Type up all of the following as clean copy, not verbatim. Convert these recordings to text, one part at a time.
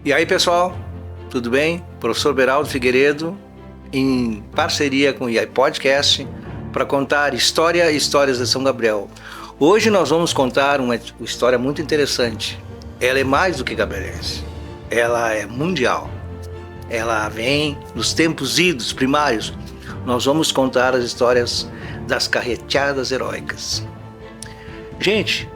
E aí, pessoal, tudo bem? Professor Beraldo Figueiredo, em parceria com o IAI Podcast, para contar histórias de São Gabriel. Hoje nós vamos contar uma história muito interessante. Ela é mais do que gabrielense, ela é mundial. Ela vem dos tempos idos, primários. Nós vamos contar as histórias das carreteadas heróicas. Gente,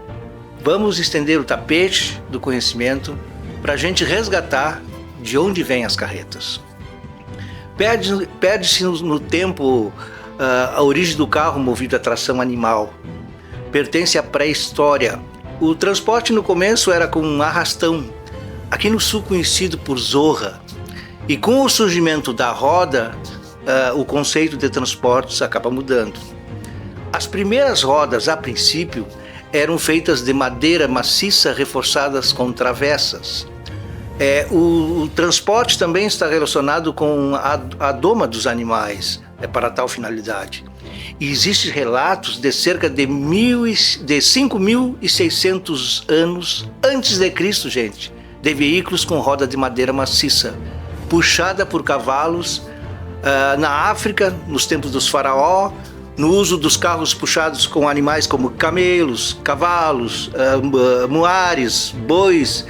vamos estender o tapete do conhecimento para a gente resgatar de onde vêm as carretas. Perde-se no tempo a origem do carro movido a tração animal. Pertence à pré-história. O transporte no começo era com um arrastão, aqui no sul conhecido por zorra. E com o surgimento da roda, o conceito de transportes acaba mudando. As primeiras rodas, a princípio, eram feitas de madeira maciça reforçadas com travessas. O transporte também está relacionado com a doma dos animais, para tal finalidade. E existem relatos de cerca de 5.600 anos antes de Cristo, gente, de veículos com roda de madeira maciça, puxada por cavalos, na África, nos tempos dos faraó, no uso dos carros puxados com animais como camelos, cavalos, muares, bois.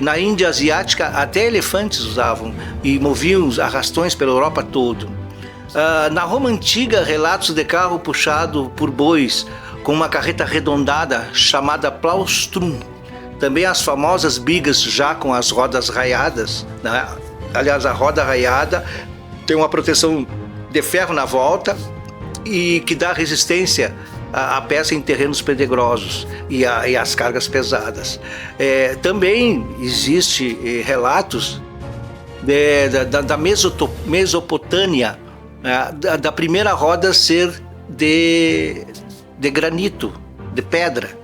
Na Índia asiática até elefantes usavam e moviam os arrastões pela Europa toda. Na Roma antiga, relatos de carro puxado por bois com uma carreta arredondada chamada plaustrum. Também as famosas bigas já com as rodas raiadas, né? Aliás, a roda raiada tem uma proteção de ferro na volta e que dá resistência à peça em terrenos pedregosos e às cargas pesadas. Também existe relatos da Mesopotâmia, da primeira roda ser de granito, de pedra,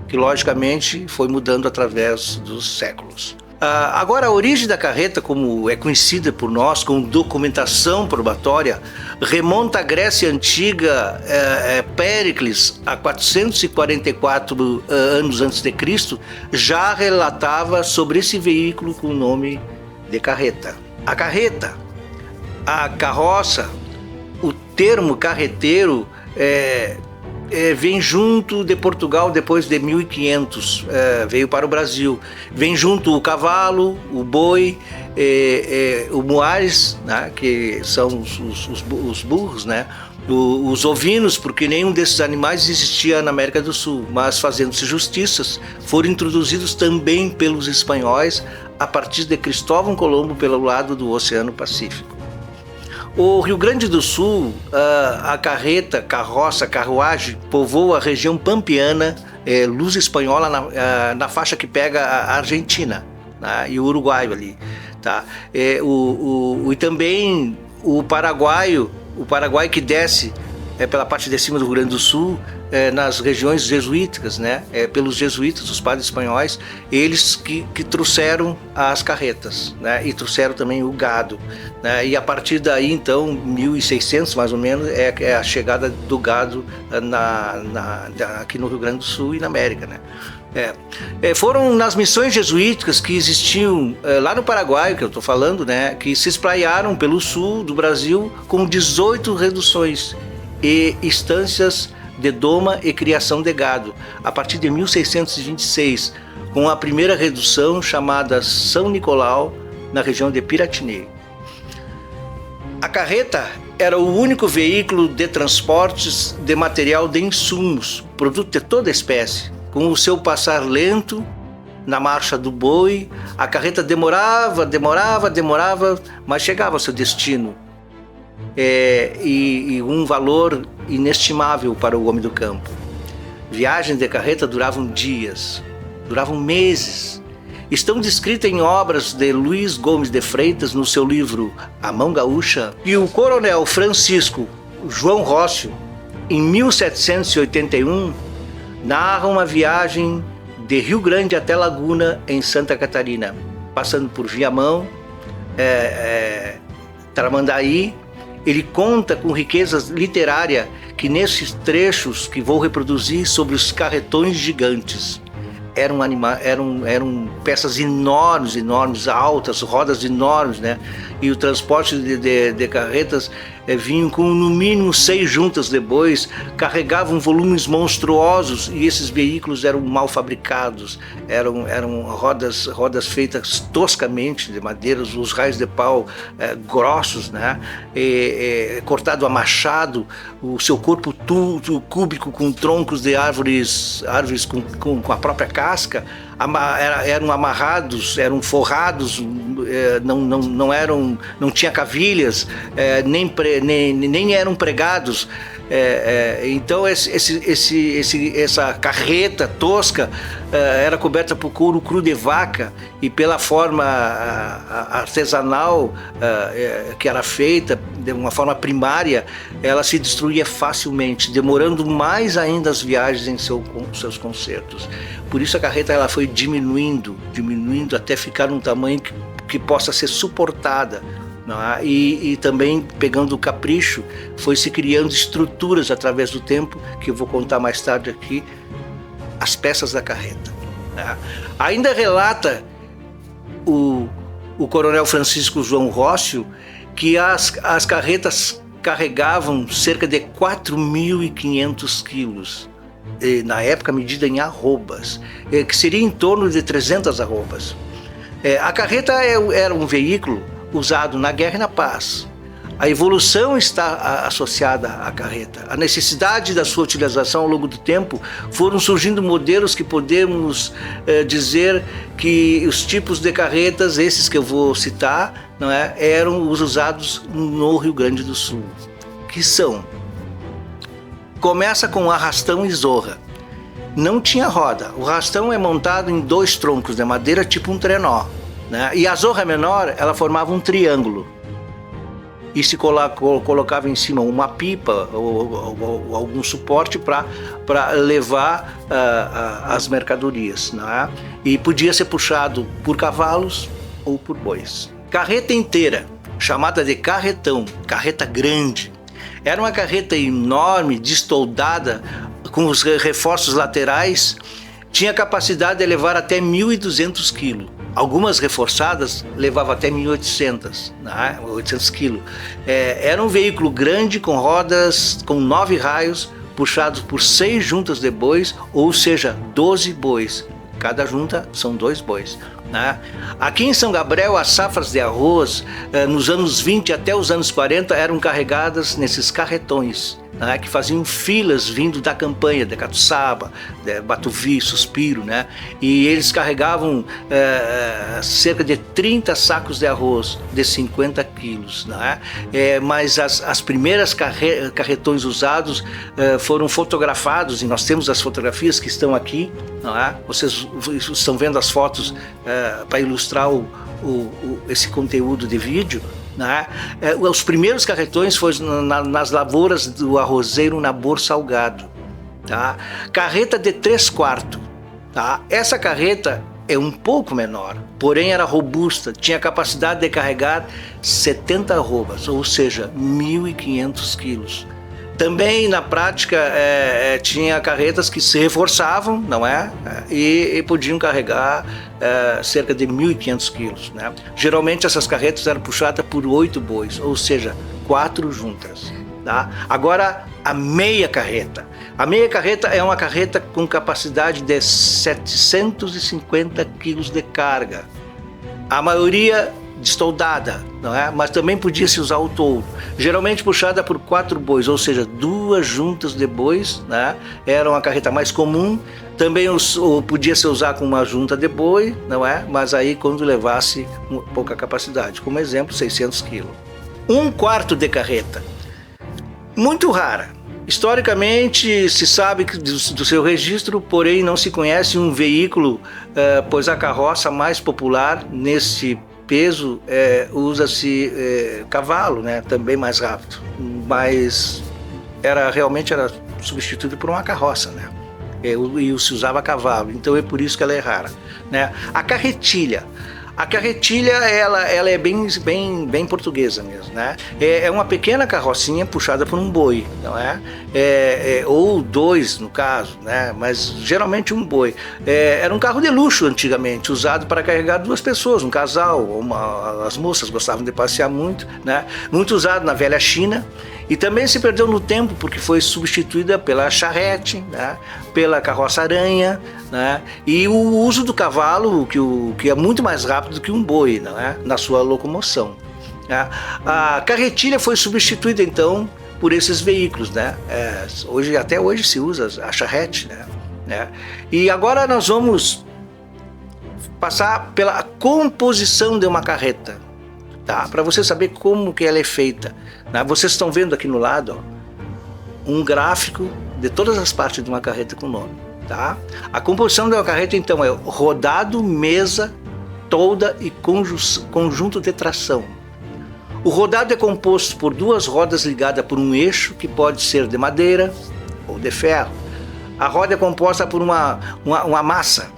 que logicamente foi mudando através dos séculos. Agora, a origem da carreta, como é conhecida por nós, com documentação probatória, remonta à Grécia Antiga. Péricles, há 444 anos antes de Cristo, já relatava sobre esse veículo com o nome de carreta. A carreta, a carroça, o termo carreteiro vem junto de Portugal depois de 1500, veio para o Brasil. Vem junto o cavalo, o boi, o muares, né, que são os burros, né, os ovinos, porque nenhum desses animais existia na América do Sul, mas fazendo-se justiças, foram introduzidos também pelos espanhóis a partir de Cristóvão Colombo pelo lado do Oceano Pacífico. O Rio Grande do Sul, a carreta, carroça, carruagem, povoa a região pampeana, luz espanhola na faixa que pega a Argentina, né, e o uruguaio ali. Tá? E também o Paraguai que desce pela parte de cima do Rio Grande do Sul, nas regiões jesuíticas, né? Pelos jesuítas, os padres espanhóis, eles que trouxeram as carretas, né? E trouxeram também o gado, né? E a partir daí, então, 1600 mais ou menos, é a chegada do gado aqui no Rio Grande do Sul e na América, né? Foram nas missões jesuíticas que existiam lá no Paraguai, que eu estou falando, né? Que se espraiaram pelo sul do Brasil com 18 reduções e estâncias de doma e criação de gado, a partir de 1626, com a primeira redução chamada São Nicolau, na região de Piratini. A carreta era o único veículo de transportes de material de insumos, produto de toda espécie. Com o seu passar lento na marcha do boi, a carreta demorava, mas chegava ao seu destino. E um valor inestimável para o homem do campo. Viagens de carreta duravam dias, duravam meses. Estão descritas em obras de Luiz Gomes de Freitas no seu livro A Mão Gaúcha, e o coronel Francisco João Rócio, em 1781, narra uma viagem de Rio Grande até Laguna, em Santa Catarina, passando por Viamão, Tramandaí. Ele conta com riqueza literária que nesses trechos que vou reproduzir sobre os carretões gigantes. eram peças enormes, enormes, altas, rodas enormes, né? E o transporte de carretas vinham com no mínimo 6 juntas de bois, carregavam volumes monstruosos, e esses veículos eram mal fabricados, eram rodas feitas toscamente de madeira, os raios de pau grossos, né? Cortado a machado, o seu corpo cúbico com troncos de árvores com a própria casca, eram amarrados, eram forrados, não tinha cavilhas, nem eram pregados. Então essa carreta tosca era coberta por couro cru de vaca, e pela forma artesanal que era feita, de uma forma primária, ela se destruía facilmente, demorando mais ainda as viagens em seus concertos. Por isso a carreta ela foi diminuindo até ficar num tamanho que possa ser suportada. E também, pegando o capricho, foi se criando estruturas através do tempo, que eu vou contar mais tarde aqui, as peças da carreta. Ainda relata o coronel Francisco João Rócio que as carretas carregavam cerca de 4.500 quilos, na época medida em arrobas, que seria em torno de 300 arrobas. A carreta era um veículo usado na guerra e na paz. A evolução está associada à carreta. A necessidade da sua utilização ao longo do tempo, foram surgindo modelos que podemos dizer que os tipos de carretas, esses que eu vou citar, não é, eram os usados no Rio Grande do Sul, que são: começa com arrastão e zorra. Não tinha roda. O arrastão é montado em 2 troncos de madeira, tipo um trenó, né? E a zorra menor, ela formava um triângulo e se colocava em cima uma pipa ou algum suporte para levar as mercadorias, né? E podia ser puxado por cavalos ou por bois. Carreta inteira, chamada de carretão, carreta grande, era uma carreta enorme, destoldada, com os reforços laterais, tinha capacidade de levar até 1.200 quilos. Algumas reforçadas levavam até 1.800, né? 800 quilos. Era um veículo grande com rodas com 9 raios, puxados por 6 juntas de bois, ou seja, 12 bois. Cada junta são 2 bois, né? Aqui em São Gabriel, as safras de arroz, nos anos 20 até os anos 40, eram carregadas nesses carretões, né, que faziam filas vindo da campanha de Catuçaba, de Batuvi, Suspiro, né? E eles carregavam cerca de 30 sacos de arroz de 50 quilos, né? Mas as primeiras carretões usados foram fotografados, e nós temos as fotografias que estão aqui, não é? Vocês estão vendo as fotos para ilustrar esse conteúdo de vídeo, né? Os primeiros carretões foram nas lavouras do arrozeiro Nabor Salgado, tá? Carreta de 3/4, tá? Essa carreta é um pouco menor, porém era robusta, tinha capacidade de carregar 70 arrobas, ou seja, 1.500 quilos. Também na prática tinha carretas que se reforçavam, não é? E podiam carregar cerca de 1.500 quilos, né? Geralmente essas carretas eram puxadas por 8 bois, ou seja, 4 juntas, tá? Agora a meia carreta. A meia carreta é uma carreta com capacidade de 750 quilos de carga. A maioria destoldada, não é? Mas também podia se usar o touro, geralmente puxada por 4 bois, ou seja, 2 juntas de bois, né? Era uma carreta mais comum. Também podia se usar com uma junta de boi, não é? Mas aí quando levasse pouca capacidade, como exemplo, 600 quilos. 1/4 de carreta, muito rara. Historicamente se sabe do seu registro, porém não se conhece um veículo, pois a carroça mais popular nesse peso usa-se cavalo, né? Também mais rápido, mas realmente era substituído por uma carroça, né? E se usava cavalo, então é por isso que ela é rara, né? A carretilha A carretilha, ela é bem portuguesa mesmo, né? É uma pequena carrocinha puxada por um boi, não é? Ou dois, no caso, né? Mas geralmente um boi. Era um carro de luxo antigamente, usado para carregar duas pessoas, um casal. As moças gostavam de passear muito, né? Muito usado na velha China. E também se perdeu no tempo porque foi substituída pela charrete, né? Pela carroça-aranha, né? E o uso do cavalo, que é muito mais rápido do que um boi, né? Na sua locomoção. Né? A carretilha foi substituída então por esses veículos, né? Até hoje se usa a charrete, né? E agora nós vamos passar pela composição de uma carreta, tá? Para você saber como que ela é feita. Né? Vocês estão vendo aqui no lado, ó, um gráfico de todas as partes de uma carreta com nome. Tá? A composição de uma carreta então é rodado, mesa, tolda e conjunto de tração. O rodado é composto por duas rodas ligadas por um eixo que pode ser de madeira ou de ferro. A roda é composta por uma massa,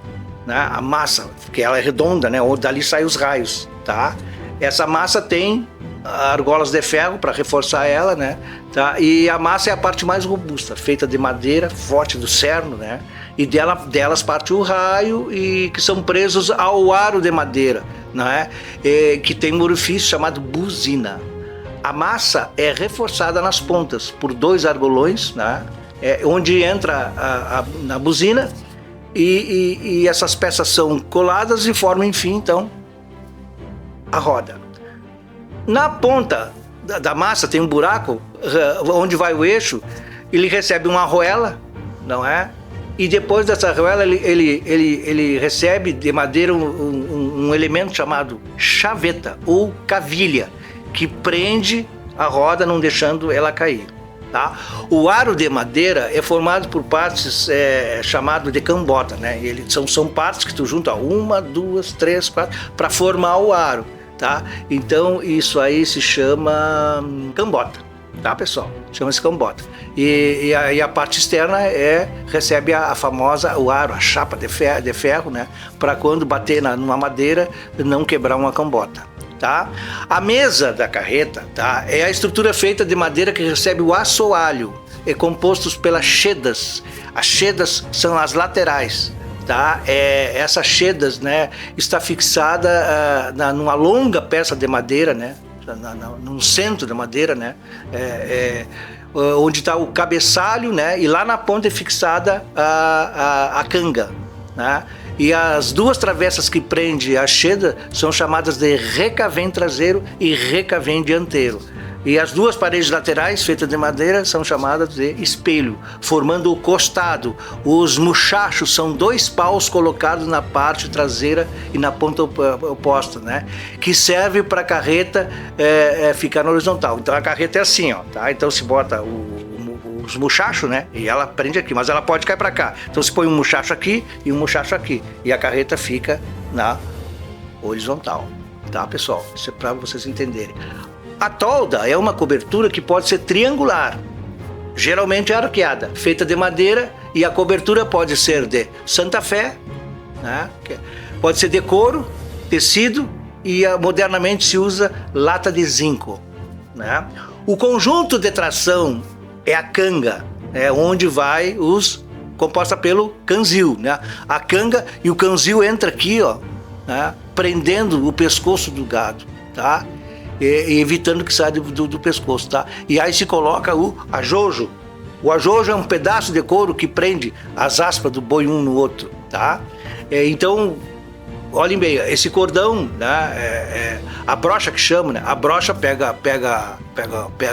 né? A massa, que ela é redonda, né? Onde dali saem os raios. Tá? Essa massa tem argolas de ferro para reforçar ela, né? Tá? E a massa é a parte mais robusta, feita de madeira forte do cerno, né? E delas parte o raio e que são presos ao aro de madeira, né? Que tem um orifício chamado buzina. A massa é reforçada nas pontas por dois argolões, né? Onde entra na buzina e essas peças são coladas e formam, enfim, então, a roda. Na ponta da massa tem um buraco onde vai o eixo, ele recebe uma arruela, não é? E depois dessa arruela ele recebe de madeira um elemento chamado chaveta ou cavilha, que prende a roda não deixando ela cair. Tá? O aro de madeira é formado por partes chamado de cambota, né? São partes que tu junta uma, duas, três, quatro para formar o aro. Tá? Então isso aí se chama cambota, tá, pessoal? Chama-se cambota. E a parte externa recebe a famosa, o aro, a chapa de ferro, né? Para quando bater numa madeira não quebrar uma cambota. Tá? A mesa da carreta, tá? É a estrutura feita de madeira que recebe o assoalho, compostos pelas chedas. As chedas são as laterais. Tá? Essas chedas, né, está fixada numa longa peça de madeira, né, num centro de madeira, né, onde está o cabeçalho, né, e lá na ponta é fixada a canga, né, e as duas travessas que prende a cheda são chamadas de recavém traseiro e recavém dianteiro. E as duas paredes laterais, feitas de madeira, são chamadas de espelho, formando o costado. Os muchachos são dois paus colocados na parte traseira e na ponta oposta, né? Que serve para a carreta ficar na horizontal. Então a carreta é assim, ó, tá? Então se bota os muchachos, né? E ela prende aqui, mas ela pode cair para cá. Então se põe um muchacho aqui e um muchacho aqui. E a carreta fica na horizontal, tá, pessoal? Isso é para vocês entenderem. A tolda é uma cobertura que pode ser triangular, geralmente arqueada, feita de madeira, e a cobertura pode ser de Santa Fé, né? Pode ser de couro, tecido, e modernamente se usa lata de zinco, né? O conjunto de tração é a canga, onde vai composta pelo canzil, né? A canga e o canzil entra aqui, ó, né? Prendendo o pescoço do gado, tá? E evitando que saia do pescoço, tá? E aí se coloca o ajojo. O ajojo é um pedaço de couro que prende as aspas do boi um no outro, tá? Então, olhem bem, esse cordão, né? A brocha que chama, né? A brocha pega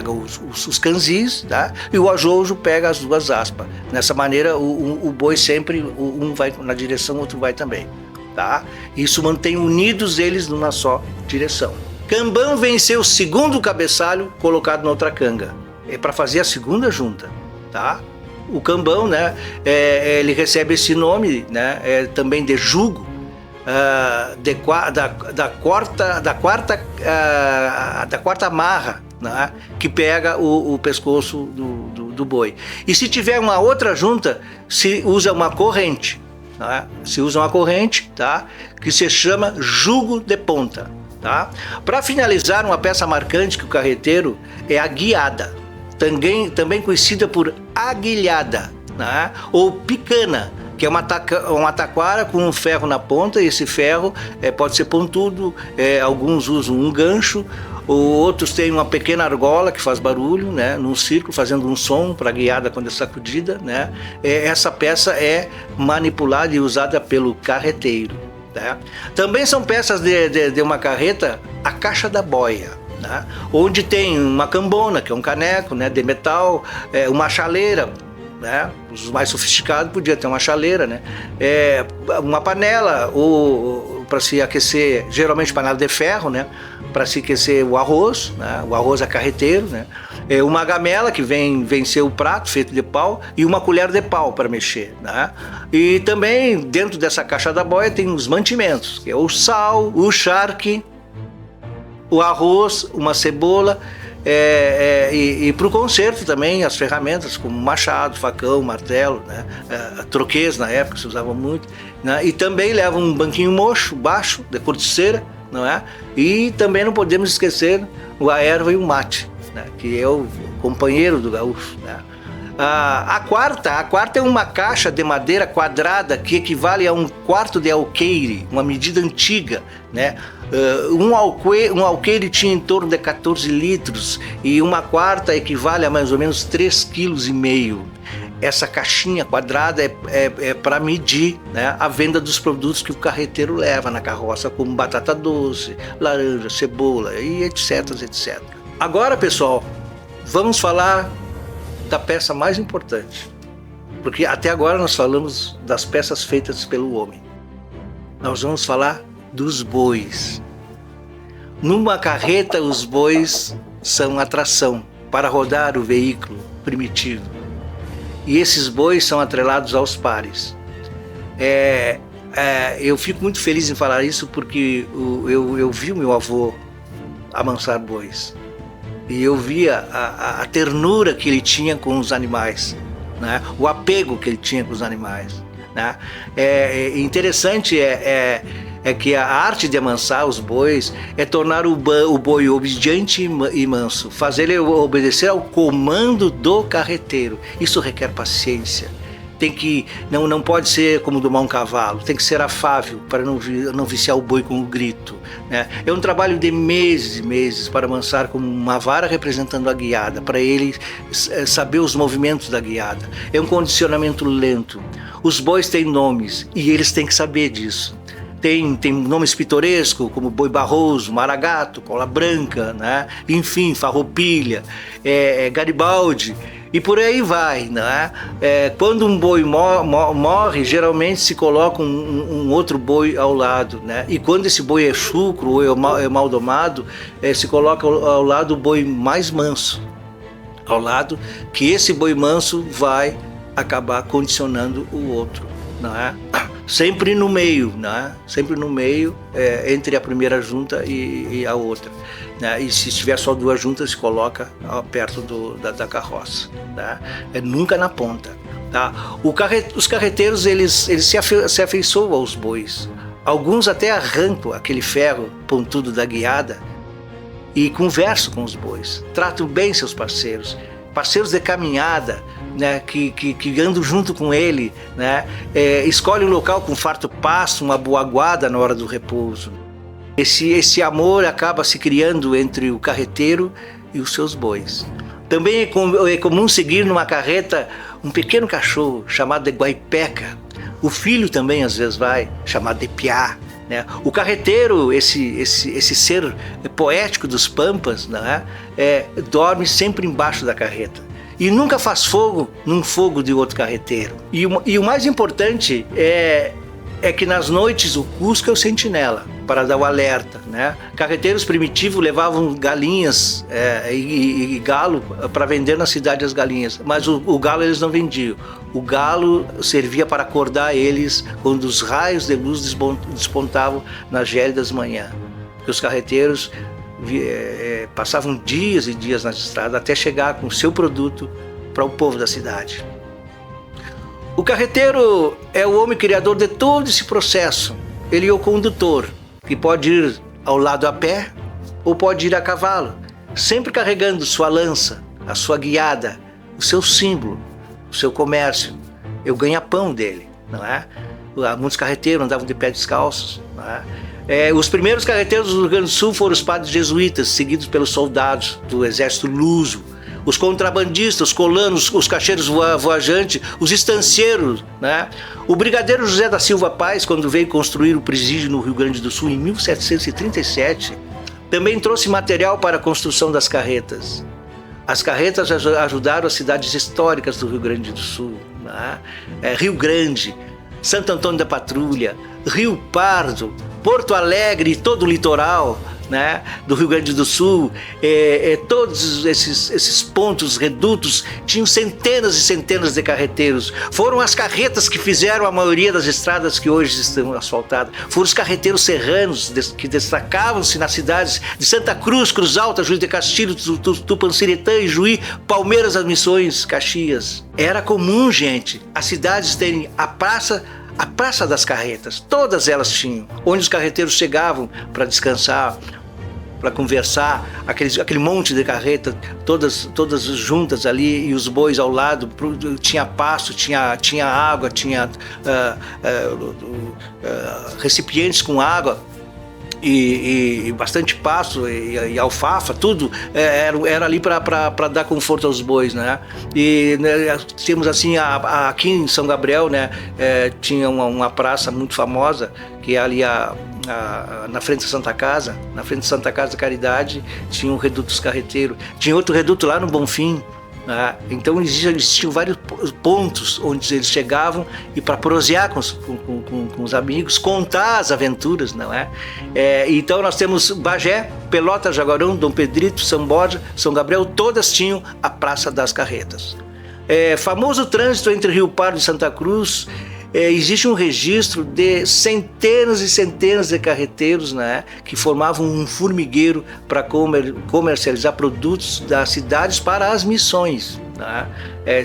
os canzis, tá? E o ajojo pega as duas aspas. Nessa maneira, o boi sempre, um vai na direção, o outro vai também, tá? Isso mantém unidos eles numa só direção. Cambão vem ser o segundo cabeçalho colocado na outra canga. É para fazer a segunda junta, tá? O cambão, né? Ele recebe esse nome, né? Também de jugo, da quarta amarra, né? Que pega o pescoço do boi. E se tiver uma outra junta, se usa uma corrente, né? Se usa uma corrente, tá? Que se chama jugo de ponta. Tá? Para finalizar, uma peça marcante que o carreteiro é a guiada, também conhecida por aguilhada, né? Ou picana, que é uma taquara com um ferro na ponta, e esse ferro pode ser pontudo, alguns usam um gancho, outros têm uma pequena argola que faz barulho, né, num círculo, fazendo um som para a guiada quando é sacudida, né? Essa peça é manipulada e usada pelo carreteiro. Tá? Também são peças de uma carreta a caixa da boia, né? Onde tem uma cambona, que é um caneco, né, de metal, uma chaleira, né? Os mais sofisticados podiam ter uma chaleira, né? Uma panela para se aquecer, geralmente panela de ferro, né? Para se aquecer o arroz, né? O arroz é carreteiro, né? Uma gamela que vem ser o prato feito de pau, e uma colher de pau para mexer, né? E também dentro dessa caixa da boia tem os mantimentos, que é o sal, o charque, o arroz, uma cebola, e para o conserto também as ferramentas como machado, facão, martelo, né? Troquês na época se usava muito, né? E também leva um banquinho mocho, baixo, de corticeira, não é? E também não podemos esquecer a erva e o mate, né? Que é o companheiro do gaúcho, né? A quarta é uma caixa de madeira quadrada que equivale a um quarto de alqueire, uma medida antiga, né? Um alqueire tinha em torno de 14 litros e uma quarta equivale a mais ou menos 3,5 kg. Essa caixinha quadrada é para medir, né, a venda dos produtos que o carreteiro leva na carroça, como batata doce, laranja, cebola e etc, etc. Agora, pessoal, vamos falar da peça mais importante, porque até agora nós falamos das peças feitas pelo homem. Nós vamos falar dos bois. Numa carreta, os bois são atração para rodar o veículo primitivo. E esses bois são atrelados aos pares. Eu fico muito feliz em falar isso porque eu vi o meu avô amansar bois. E eu via a ternura que ele tinha com os animais, né? O apego que ele tinha com os animais, né? Interessante que a arte de amansar os bois é tornar o boi obediente e manso, fazer ele obedecer ao comando do carreteiro. Isso requer paciência. Não pode ser como domar um cavalo, tem que ser afável para não viciar o boi com o grito, né? É um trabalho de meses e meses para amansar com uma vara representando a guiada, para ele saber os movimentos da guiada. É um condicionamento lento. Os bois têm nomes e eles têm que saber disso. Tem nomes pitorescos como boi barroso, maragato, cola branca, né? Enfim, farroupilha, Garibaldi. E por aí vai, né? Quando um boi morre, geralmente se coloca um outro boi ao lado, né? E quando esse boi é chucro ou é mal domado, se coloca ao lado o boi mais manso, ao lado que esse boi manso vai acabar condicionando o outro, né? Sempre no meio, né? Sempre no meio, entre a primeira junta e a outra, né? E se estiver só duas juntas, se coloca perto da carroça, né? Nunca na ponta, tá? Os carreteiros eles se afeiçoam aos bois. Alguns até arrancam aquele ferro pontudo da guiada e conversam com os bois, tratam bem seus parceiros de caminhada, né, que andam junto com ele, né, escolhe um local com farto pasto, uma boa guarda na hora do repouso. Esse amor acaba se criando entre o carreteiro e os seus bois. Também é comum seguir numa carreta um pequeno cachorro chamado de guaipeca. O filho também às vezes vai, chamado de piá, né? O carreteiro, esse ser poético dos pampas, né, dorme sempre embaixo da carreta e nunca faz fogo num fogo de outro carreteiro. E o mais importante é que nas noites o Cusco é o sentinela para dar o alerta, né? Carreteiros primitivos levavam galinhas e galo para vender na cidade as galinhas, mas o galo eles não vendiam. O galo servia para acordar eles quando os raios de luz despontavam nas gélidas manhãs. Porque os carreteiros passavam dias e dias nas estradas até chegar com o seu produto para o povo da cidade. O carreteiro é o homem criador de todo esse processo. Ele é o condutor, que pode ir ao lado a pé ou pode ir a cavalo, sempre carregando sua lança, a sua guiada, o seu símbolo, o seu comércio, o ganha-pão dele, não é? Muitos carreteiros andavam de pé descalços, não é? Os primeiros carreteiros do Rio Grande do Sul foram os padres jesuítas, seguidos pelos soldados do exército luso, os contrabandistas, os colanos, os caixeiros voajantes, os estancieiros, né? O brigadeiro José da Silva Paz, quando veio construir o presídio no Rio Grande do Sul em 1737, também trouxe material para a construção das carretas. As carretas ajudaram as cidades históricas do Rio Grande do Sul, né? Rio Grande, Santo Antônio da Patrulha, Rio Pardo, Porto Alegre e todo o litoral, né, do Rio Grande do Sul. Todos esses pontos, redutos, tinham centenas e centenas de carreteiros. Foram as carretas que fizeram a maioria das estradas que hoje estão asfaltadas. Foram os carreteiros serranos que destacavam-se nas cidades de Santa Cruz, Cruz Alta, Juiz de Castilhos, Tupanciretã, Ijuí, Palmeiras, as Missões, Caxias. Era comum, gente, as cidades terem a Praça das Carretas, todas elas tinham, onde os carreteiros chegavam para descansar, para conversar, aquele monte de carreta, todas juntas ali, e os bois ao lado, tinha pasto, tinha água, tinha recipientes com água, e bastante pasto e alfafa, tudo era ali para dar conforto aos bois, né? E temos assim, aqui em São Gabriel, né, tinha uma praça muito famosa, que é ali na frente da Santa Casa, na frente da Santa Casa da Caridade, tinha um reduto dos carreteiros, tinha outro reduto lá no Bonfim. Então existiam vários pontos onde eles chegavam e para prosear com os amigos, contar as aventuras, não é? Então nós temos Bagé, Pelotas, Jaguarão, Dom Pedrito, São Borja, São Gabriel, todas tinham a Praça das Carretas. Famoso trânsito entre Rio Pardo e Santa Cruz. Existe um registro de centenas e centenas de carreteiros, né, que formavam um formigueiro para comercializar produtos das cidades para as missões, né?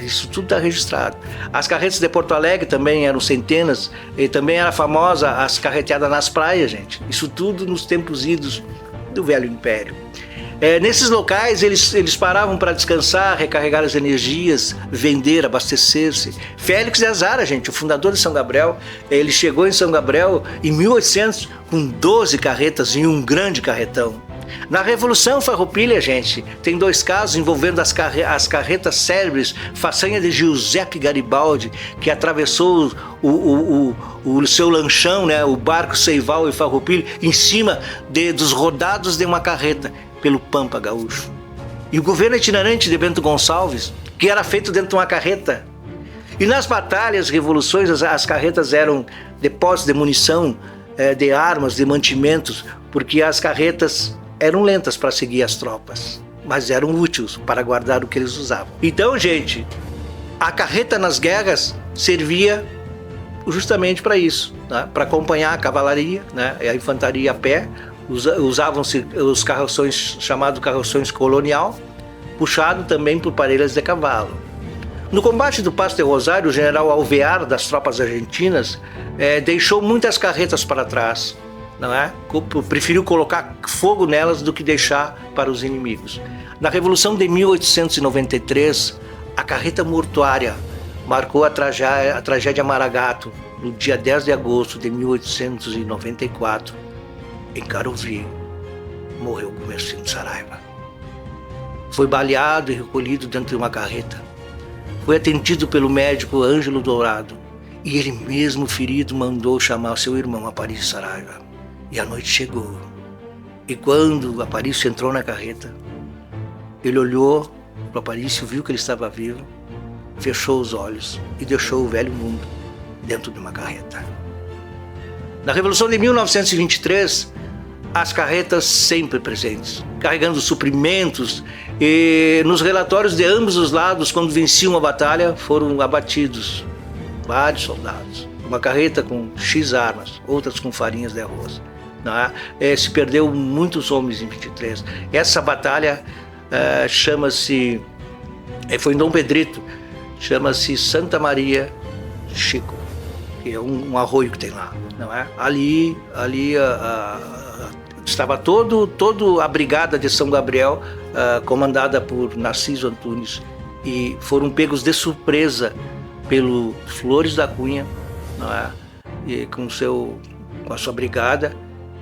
Isso tudo está registrado. As carretas de Porto Alegre também eram centenas, e também era famosa as carreteadas nas praias, gente. Isso tudo nos tempos idos do Velho Império. Nesses locais eles paravam para descansar, recarregar as energias, vender, abastecer-se. Félix de Azara, gente, o fundador de São Gabriel, ele chegou em São Gabriel em 1800 com 12 carretas em um grande carretão. Na Revolução Farroupilha, gente, tem 2 casos envolvendo as carretas célebres, façanha de Giuseppe Garibaldi, que atravessou o seu lanchão, né, o barco Seival e Farroupilha, em cima dos rodados de uma carreta, pelo Pampa Gaúcho. E o governo itinerante de Bento Gonçalves, que era feito dentro de uma carreta. E nas batalhas, revoluções, as carretas eram depósitos de munição, de armas, de mantimentos, porque as carretas eram lentas para seguir as tropas, mas eram úteis para guardar o que eles usavam. Então, gente, a carreta nas guerras servia justamente para isso, né? Para acompanhar a cavalaria, né? A infantaria a pé. Usavam-se os carroções, chamados carroções colonial, puxado também por parelhas de cavalo. No combate do Passo de Rosário, o general Alvear, das tropas argentinas, deixou muitas carretas para trás, não é? Preferiu colocar fogo nelas do que deixar para os inimigos. Na Revolução de 1893, a carreta mortuária marcou a tragédia Maragato, no dia 10 de agosto de 1894. Em Carovia, morreu o Gumercindo Saraiva. Foi baleado e recolhido dentro de uma carreta. Foi atendido pelo médico Ângelo Dourado, e ele mesmo ferido mandou chamar seu irmão Aparício Saraiva. E a noite chegou. E quando Aparício entrou na carreta, ele olhou para Aparício, viu que ele estava vivo, fechou os olhos e deixou o velho mundo dentro de uma carreta. Na Revolução de 1923, as carretas sempre presentes, carregando suprimentos, e nos relatórios de ambos os lados, quando venciam a batalha, foram abatidos vários soldados. Uma carreta com X armas, outras com farinhas de arroz. Se perdeu muitos homens em 23. Essa batalha foi em Dom Pedrito, chama-se Santa Maria Chico, que é um arroio que tem lá, não é? Ali estava toda a brigada de São Gabriel, comandada por Narciso Antunes, e foram pegos de surpresa pelo Flores da Cunha, não é? E com a sua brigada,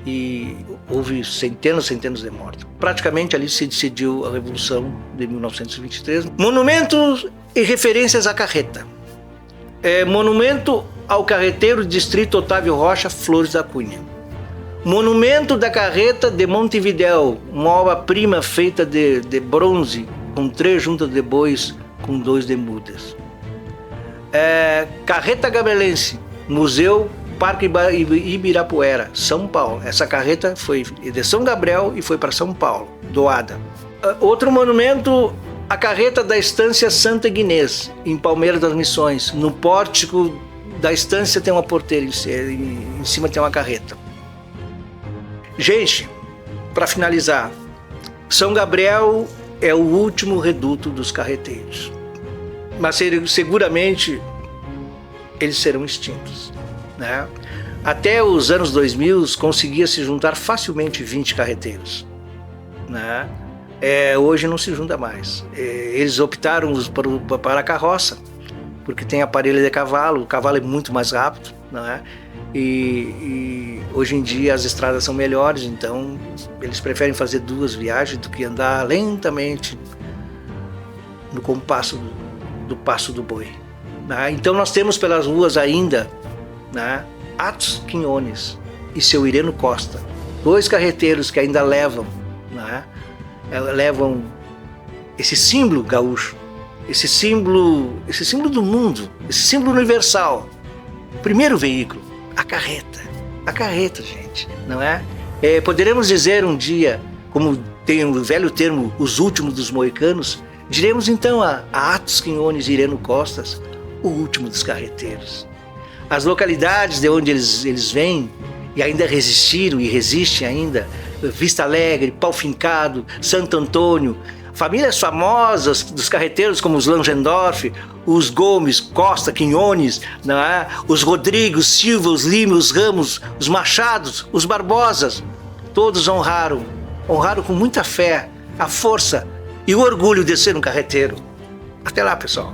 e houve centenas de mortos. Praticamente ali se decidiu a Revolução de 1923. Monumentos e referências à carreta. Monumento ao carreteiro Distrito Otávio Rocha, Flores da Cunha. Monumento da carreta de Montevidéu, uma obra-prima feita de bronze, com 3 juntas de bois, com 2 de mudas. Carreta Gabrielense, Museu Parque Ibirapuera, São Paulo. Essa carreta foi de São Gabriel e foi para São Paulo, doada. Outro monumento, a carreta da Estância Santa Ignez, em Palmeiras das Missões. No pórtico da estância tem uma porteira, em cima tem uma carreta. Gente, para finalizar, São Gabriel é o último reduto dos carreteiros, mas seguramente eles serão extintos, né? Até os anos 2000 conseguia se juntar facilmente 20 carreteiros, né? Hoje não se junta mais. Eles optaram para a carroça, porque tem aparelho de cavalo, o cavalo é muito mais rápido, né? E hoje em dia as estradas são melhores, então eles preferem fazer 2 viagens do que andar lentamente no compasso do passo do boi, né? Então nós temos pelas ruas ainda, né, Atos Quinones e seu Ireno Costa, 2 carreteiros que ainda levam, né, levam esse símbolo gaúcho, esse símbolo do mundo, esse símbolo universal. O primeiro veículo, a carreta, gente, não é? Poderemos dizer um dia, como tem o velho termo, os últimos dos moicanos, diremos então a Atos Quinones e Ireno Costas, o último dos carreteiros. As localidades de onde eles vêm e ainda resistiram e resistem ainda, Vista Alegre, Pau Fincado, Santo Antônio, famílias famosas dos carreteiros como os Langendorf, os Gomes, Costa, Quinones, não é? Os Rodrigos, Silva, os Lima, os Ramos, os Machados, os Barbosas, todos honraram com muita fé a força e o orgulho de ser um carreteiro. Até lá, pessoal.